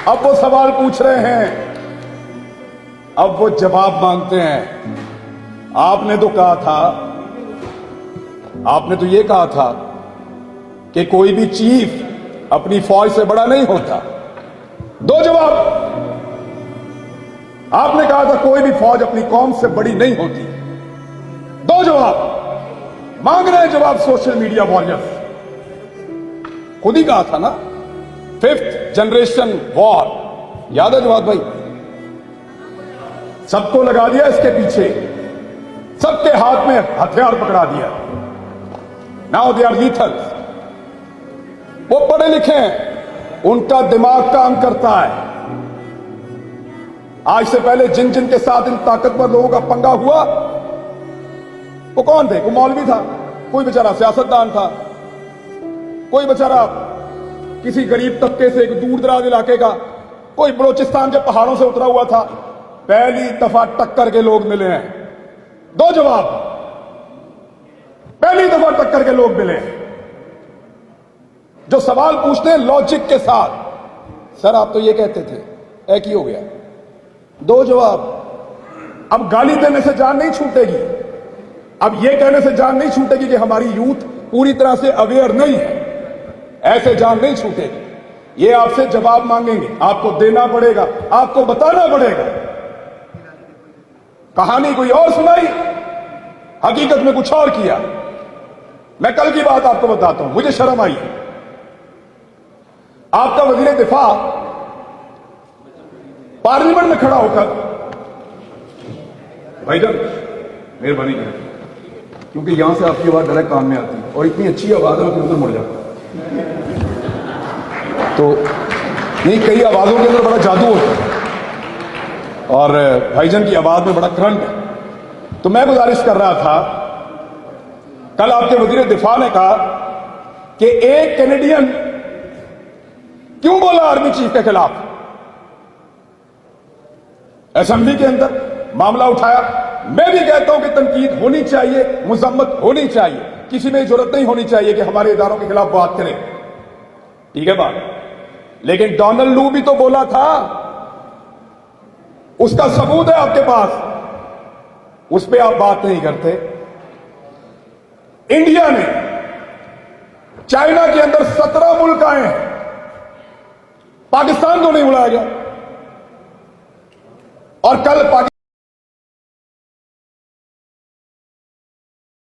अब वो सवाल पूछ रहे हैं, अब वो जवाब मांगते हैं। आपने तो कहा था, आपने तो ये कहा था कि कोई भी चीफ अपनी फौज से बड़ा नहीं होता। दो जवाब। आपने कहा था कोई भी फौज अपनी कौम से बड़ी नहीं होती। दो जवाब मांग रहे हैं, जवाब सोशल मीडिया वॉरियर्स। खुद ही कहा था ना, 5th जनरेशन वॉर, याद है जवाब भाई? सबको लगा दिया इसके पीछे, सबके हाथ में हथियार पकड़ा दिया। Now they are lethal. वो पढ़े लिखे हैं, उनका दिमाग काम करता है। आज से पहले जिन जिन के साथ इन ताकतवर लोगों का पंगा हुआ, वो कौन थे? कोई मौलवी था, कोई बेचारा सियासतदान था, कोई बेचारा किसी गरीब तबके से एक दूर दराज इलाके का, कोई बलोचिस्तान के पहाड़ों से उतरा हुआ था। पहली दफा टक्कर के लोग मिले हैं। दो जवाब, पहली दफा टक्कर के लोग मिले हैं जो सवाल पूछते हैं लॉजिक के साथ। सर आप तो ये कहते थे, एक ही हो गया। दो जवाब। अब गाली देने से जान नहीं छूटेगी, अब ये कहने से जान नहीं छूटेगी कि हमारी यूथ पूरी तरह से अवेयर नहीं है, ऐसे जान नहीं छूटेगी। ये आपसे जवाब मांगेंगे, आपको देना पड़ेगा, आपको बताना पड़ेगा। कहानी कोई और सुनाई, हकीकत में कुछ और किया। मैं कल की बात आपको बताता हूं, मुझे शर्म आई। आपका वजीर दिफा पार्लियामेंट में खड़ा होकर, भाईजान मेहरबानी करें, क्योंकि यहां से आपकी आवाज डायरेक्ट कान में आती है और इतनी अच्छी आवाज है कि उधर मुड़ जाता है। तो नहीं, कई आवाजों के अंदर बड़ा जादू होता है और भाईजान की आवाज में बड़ा करंट है। तो मैं गुजारिश कर रहा था, कल आपके वजीर दिफा ने कहा कि एक कैनेडियन क्यों बोला आर्मी चीफ के खिलाफ। असेंबली के अंदर मामला उठाया। मैं भी कहता हूं कि तनकीद होनी चाहिए, मुजम्मत होनी चाहिए, किसी में जरूरत नहीं होनी चाहिए कि हमारे इदारों के खिलाफ बात करें, ठीक है बात। लेकिन डोनाल्ड लू भी तो बोला था, उसका सबूत है आपके पास, उस पर आप बात नहीं करते। इंडिया ने चाइना के अंदर 17 मुल्क आए हैं, पाकिस्तान को नहीं बुलाया गया। और कल